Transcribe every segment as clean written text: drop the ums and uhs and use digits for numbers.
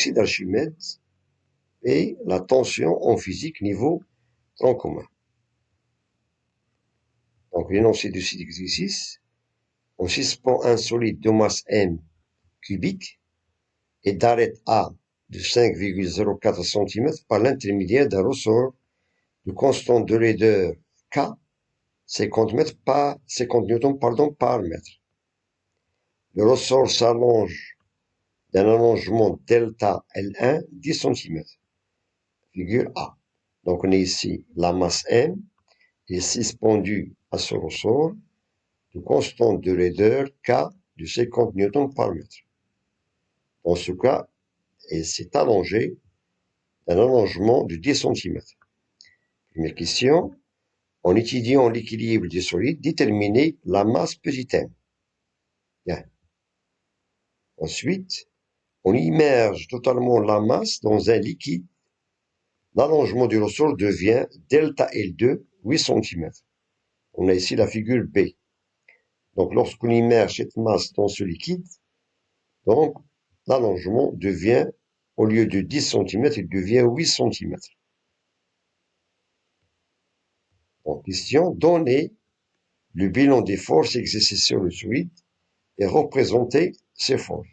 d'Archimède et la tension en physique niveau tronc commun. Donc, l'énoncé de cet exercice, on suspend un solide de masse m cubique et d'arête A de 5,04 cm par l'intermédiaire d'un ressort de constante de raideur K, 50 newtons par mètre. Le ressort s'allonge d'un allongement delta L1 10 cm. Figure A. Donc on a ici la masse M est suspendue à ce ressort de constante de raideur K de 50 newtons par mètre. Dans ce cas, elle s'est allongée d'un allongement de 10 cm. Première question. En étudiant l'équilibre des solides, déterminez la masse petit m. Bien. Ensuite, on immerge totalement la masse dans un liquide. L'allongement du ressort devient delta L2, 8 cm. On a ici la figure B. Donc, lorsqu'on immerge cette masse dans ce liquide, donc, l'allongement devient, au lieu de 10 cm, il devient 8 cm. Donc, question, donnez le bilan des forces exercées sur le solide et représentez ces forces.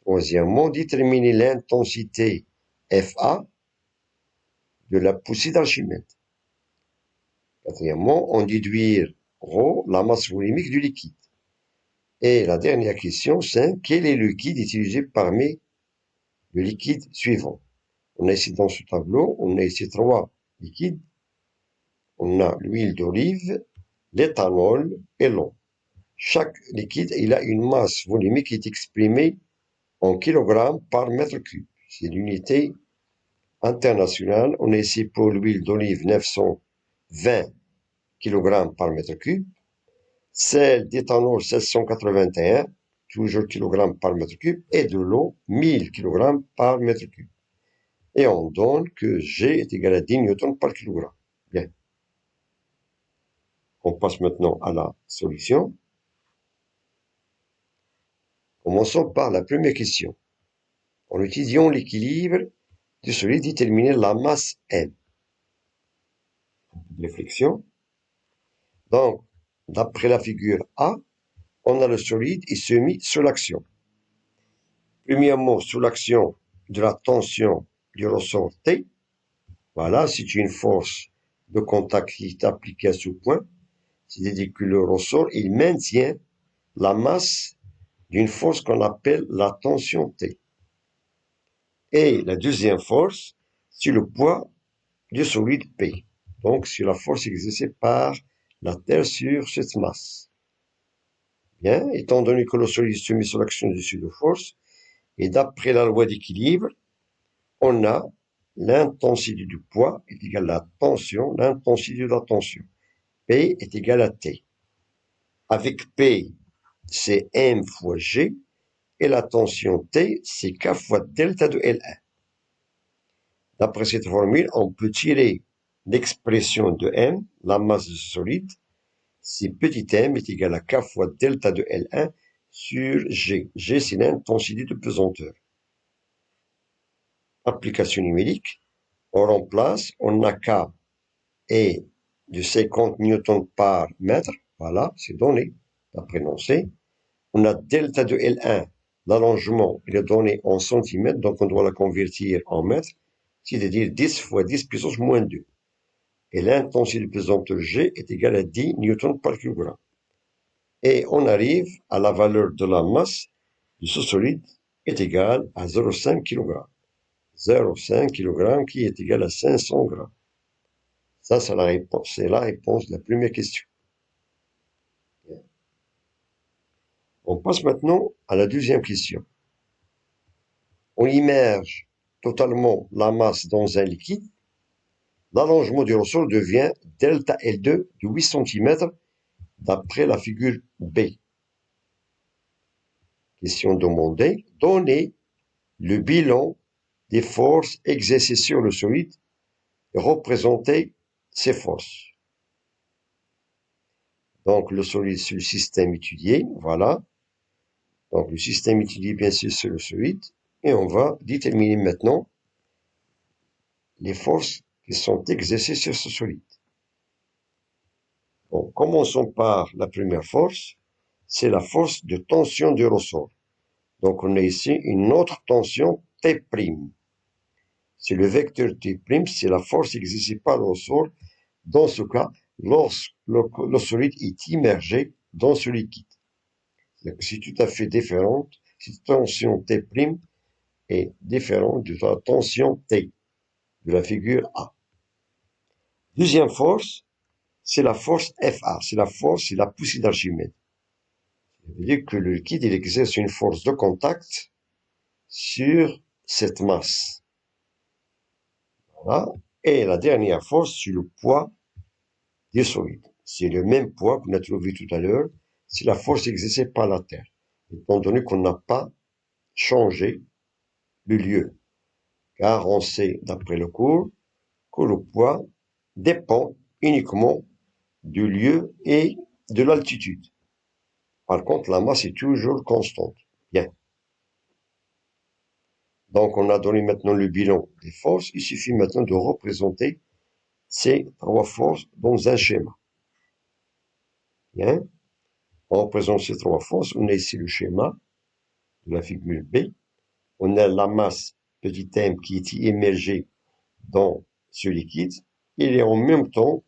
Troisièmement, déterminer l'intensité FA de la poussée d'Archimède. Quatrièmement, en déduire ρ, la masse volumique du liquide. Et la dernière question, c'est quel est le liquide utilisé parmi le liquide suivant? On a ici dans ce tableau, on a ici 3 liquides. On a l'huile d'olive, l'éthanol et l'eau. Chaque liquide, il a une masse volumique qui est exprimée en kilogrammes par mètre cube. C'est l'unité internationale. On a ici pour l'huile d'olive 920 kg par mètre cube. Celle d'éthanol 781, toujours kg par mètre cube. Et de l'eau 1000 kg par mètre cube. Et on donne que G est égal à 10 newtons par kilogramme. Bien. On passe maintenant à la solution. Commençons par la première question. En étudiant l'équilibre du solide, déterminer la masse M. Réflexion. Donc, d'après la figure A, on a le solide et se met sous l'action. Premièrement, sous l'action de la tension du ressort T. Voilà, c'est une force de contact qui est appliquée à ce point. C'est-à-dire que le ressort, il maintient la masse d'une force qu'on appelle la tension T. Et la deuxième force, c'est le poids du solide P. Donc, c'est la force exercée par la Terre sur cette masse. Bien, étant donné que le solide se met sous l'action dessus de force, et d'après la loi d'équilibre, on a l'intensité du poids est égale à la tension, l'intensité de la tension. P est égal à T. Avec P, c'est M fois G, et la tension T, c'est K fois delta de L1. D'après cette formule, on peut tirer l'expression de M, la masse du solide, si petit m est égal à K fois delta de L1 sur G. G, c'est l'intensité de pesanteur. Application numérique, on remplace, on a K est de 50 newtons par mètre, voilà, c'est donné, d'après l'énoncé. On a delta de L1, l'allongement, il est donné en centimètres, donc on doit la convertir en mètres, c'est-à-dire 10 fois 10 puissance moins 2. Et l'intensité de pesanteur G est égale à 10 newtons par kilogramme. Et on arrive à la valeur de la masse de ce solide est égale à 0,5 kg. 0,5 kg qui est égal à 500 grammes. Ça, c'est la réponse de la première question. On passe maintenant à la deuxième question. On immerge totalement la masse dans un liquide. L'allongement du ressort devient delta L2 de 8 cm d'après la figure B. Question demandée. Donnez le bilan des forces exercées sur le solide et représentez ces forces. Donc, le solide, c'est le système étudié, voilà. Donc, le système étudié, bien sûr, c'est le solide. Et on va déterminer maintenant les forces qui sont exercées sur ce solide. Bon, commençons par la première force, c'est la force de tension du ressort. Donc on a ici une autre tension T'. C'est le vecteur T', c'est la force exercée par le ressort, dans ce cas, lorsque le solide est immergé dans ce liquide. C'est tout à fait différent. Cette tension T' est différente de la tension T de la figure A. Deuxième force, c'est la force FA, c'est la poussée d'Archimède. Ça veut dire que le liquide, il exerce une force de contact sur cette masse. Voilà. Et la dernière force, c'est le poids du solide. C'est le même poids qu'on a trouvé tout à l'heure, c'est la force exercée par la Terre, étant donné qu'on n'a pas changé le lieu. Car on sait, d'après le cours, que le poids dépend uniquement du lieu et de l'altitude. Par contre, la masse est toujours constante. Bien. Donc, on a donné maintenant le bilan des forces. Il suffit maintenant de représenter ces trois forces dans un schéma. Bien. On représente ces trois forces. On a ici le schéma de la figure B. On a la masse petit m qui est immergée dans ce liquide. Et en même temps,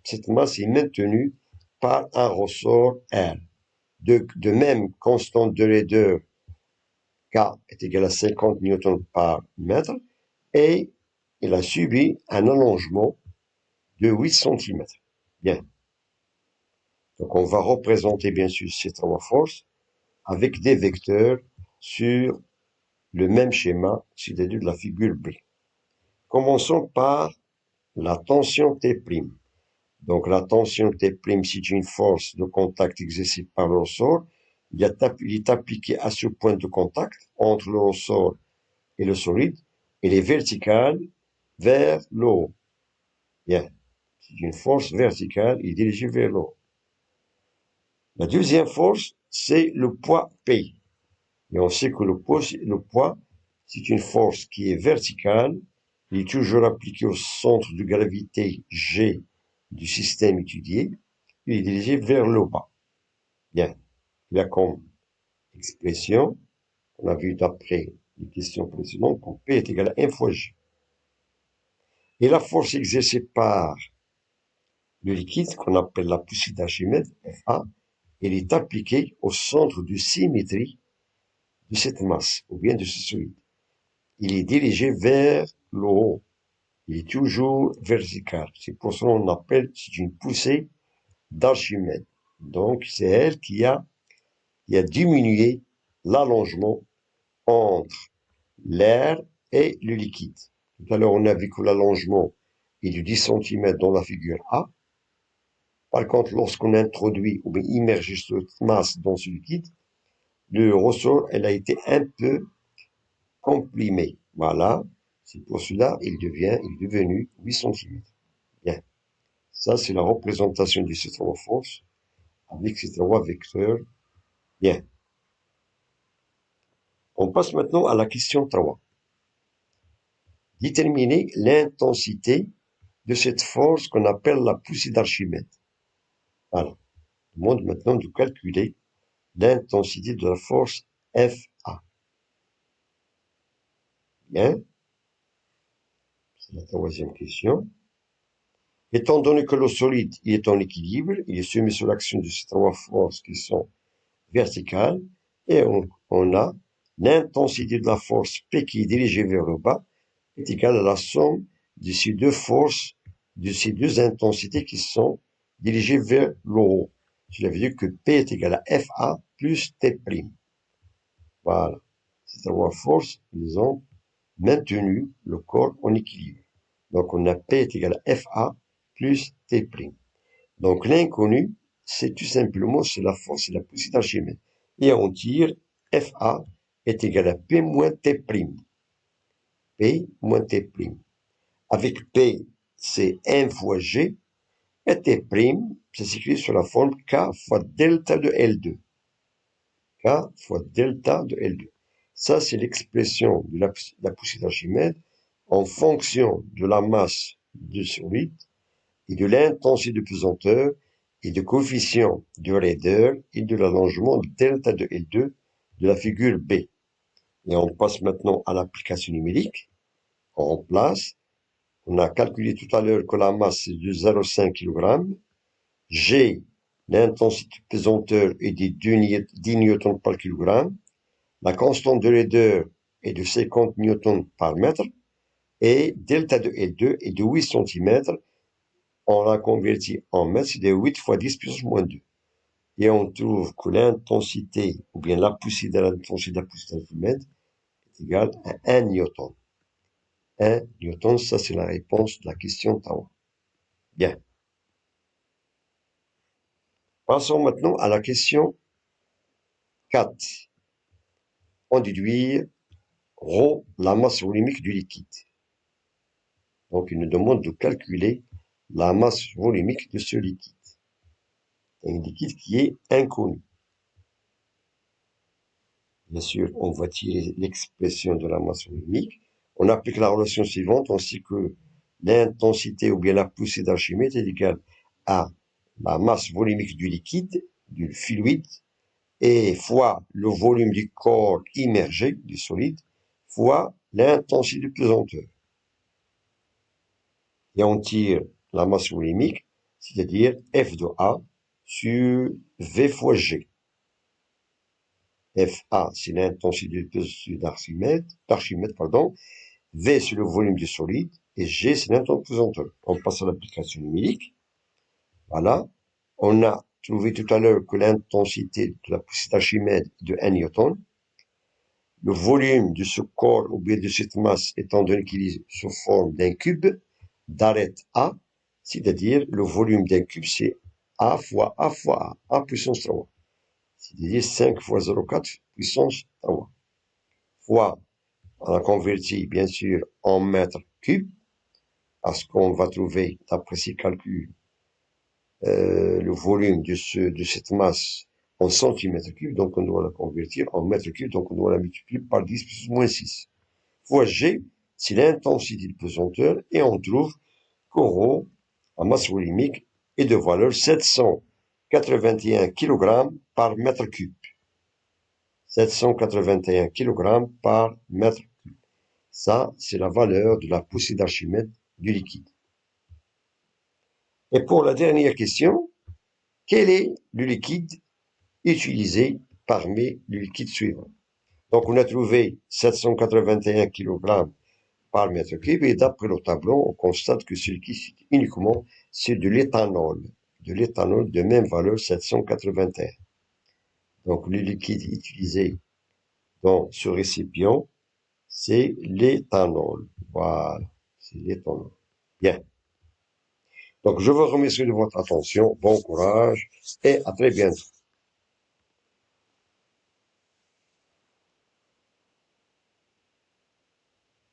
cette masse est maintenue par un ressort R. De même, constante de laideur K est égal à 50 newtons par mètre, et il a subi un allongement de 8 cm. Bien. Donc, on va représenter, bien sûr, ces trois forces avec des vecteurs sur le même schéma, c'est-à-dire de la figure B. Commençons par la tension T'. Donc, la tension T', c'est une force de contact exercée par le ressort. Il est appliqué à ce point de contact entre le ressort et le solide. Il est vertical vers le haut. Bien. C'est une force verticale et dirigée vers le haut. La deuxième force, c'est le poids P. Et on sait que le poids, c'est une force qui est verticale. Il est toujours appliqué au centre de gravité G du système étudié. Il est dirigé vers le bas. Bien. Il y a comme expression, on a vu d'après les questions précédentes, que P est égal à 1 fois G. Et la force exercée par le liquide, qu'on appelle la poussée d'Archimède, Fa, elle est appliquée au centre de symétrie de cette masse, ou bien de ce solide. Il est dirigé vers le haut. Il est toujours vertical. C'est pour ça qu'on appelle, c'est une poussée d'Archimède. Donc, c'est elle qui a diminué l'allongement entre l'air et le liquide. Tout à l'heure, on a vu que l'allongement est de 10 cm dans la figure A. Par contre, lorsqu'on introduit ou bien immerge cette masse dans ce liquide, le ressort, elle a été un peu comprimé. Voilà. C'est pour cela, il est devenu 8 cm. Bien. Ça, c'est la représentation de ces trois forces avec ces trois vecteurs. Bien. On passe maintenant à la question 3. Déterminer l'intensité de cette force qu'on appelle la poussée d'Archimède. Voilà. On demande maintenant de calculer l'intensité de la force Fa. Bien. C'est la troisième question. Étant donné que le solide est en équilibre, il est soumis sous l'action de ces trois forces qui sont verticales, et on a l'intensité de la force P qui est dirigée vers le bas est égale à la somme de ces deux forces, de ces deux intensités qui sont dirigées vers le haut. Cela veut dire que P est égal à Fa plus T'. Voilà. Ces trois forces, ils ont maintenu le corps en équilibre. Donc, on a P est égal à Fa plus T'. Donc, l'inconnu, c'est tout simplement, c'est la force, c'est la poussée d'Archimède. Et on tire Fa est égal à P moins T'. P moins T'. Avec P, c'est 1 fois G, et T', ça s'écrit sur la forme K fois delta de L2. K fois delta de L2. Ça, c'est l'expression de la poussée d'Archimède en fonction de la masse du solide et de l'intensité de pesanteur et du coefficient de raideur et de l'allongement delta de L2 de la figure B. Et on passe maintenant à l'application numérique. On remplace. On a calculé tout à l'heure que la masse est de 0,5 kg. G, l'intensité de pesanteur est de 10 newtons par kilogramme. La constante de raideur est de 50 newtons par mètre. Et delta de L2 est de 8 cm. On l'a converti en mètres, c'est de 8 fois 10 puissance moins 2. Et on trouve que l'intensité, ou bien la poussée de l'intensité de la poussée d'Archimède est égale à 1 newton. 1 newton, ça c'est la réponse de la question Tawa. Bien. Passons maintenant à la question 4. On déduit ρ, la masse volumique du liquide. Donc il nous demande de calculer la masse volumique de ce liquide. Un liquide qui est inconnu. Bien sûr, on va tirer l'expression de la masse volumique. On applique la relation suivante, on sait que l'intensité ou bien la poussée d'Archimède est égale à la masse volumique du liquide, du fluide, et fois le volume du corps immergé, du solide, fois l'intensité de pesanteur. Et on tire la masse volumique, c'est-à-dire F de A sur V fois G. Fa, c'est l'intensité d'Archimède, V, c'est le volume du solide, et G, c'est l'intensité de pesanteur. On passe à l'application numérique. Voilà. On a trouvé tout à l'heure que l'intensité de la poussée d'Archimède est de 1 newton. Le volume de ce corps ou bien de cette masse étant donné qu'il est sous forme d'un cube d'arête A, c'est-à-dire le volume d'un cube, c'est A fois A fois A, A puissance 3. C'est-à-dire 5 fois 0,4 puissance 3. Fois, on a converti bien sûr en mètres cubes, parce qu'on va trouver, d'après ces calculs, le volume de cette masse en centimètres cubes, donc on doit la convertir en mètres cubes, donc on doit la multiplier par 10 puissance moins 6. Fois G, c'est l'intensité de pesanteur, et on trouve qu'en la masse volumique est de valeur 781 kg par mètre cube. 781 kg par mètre cube. Ça, c'est la valeur de la poussée d'Archimède du liquide. Et pour la dernière question, quel est le liquide utilisé parmi les liquides suivants? Donc, on a trouvé 781 kg par mètre cube, et d'après le tableau, on constate que ce liquide uniquement, c'est de l'éthanol. De l'éthanol de même valeur 781. Donc, le liquide utilisé dans ce récipient, c'est l'éthanol. Voilà, c'est l'éthanol. Bien. Donc, je vous remercie de votre attention. Bon courage et à très bientôt.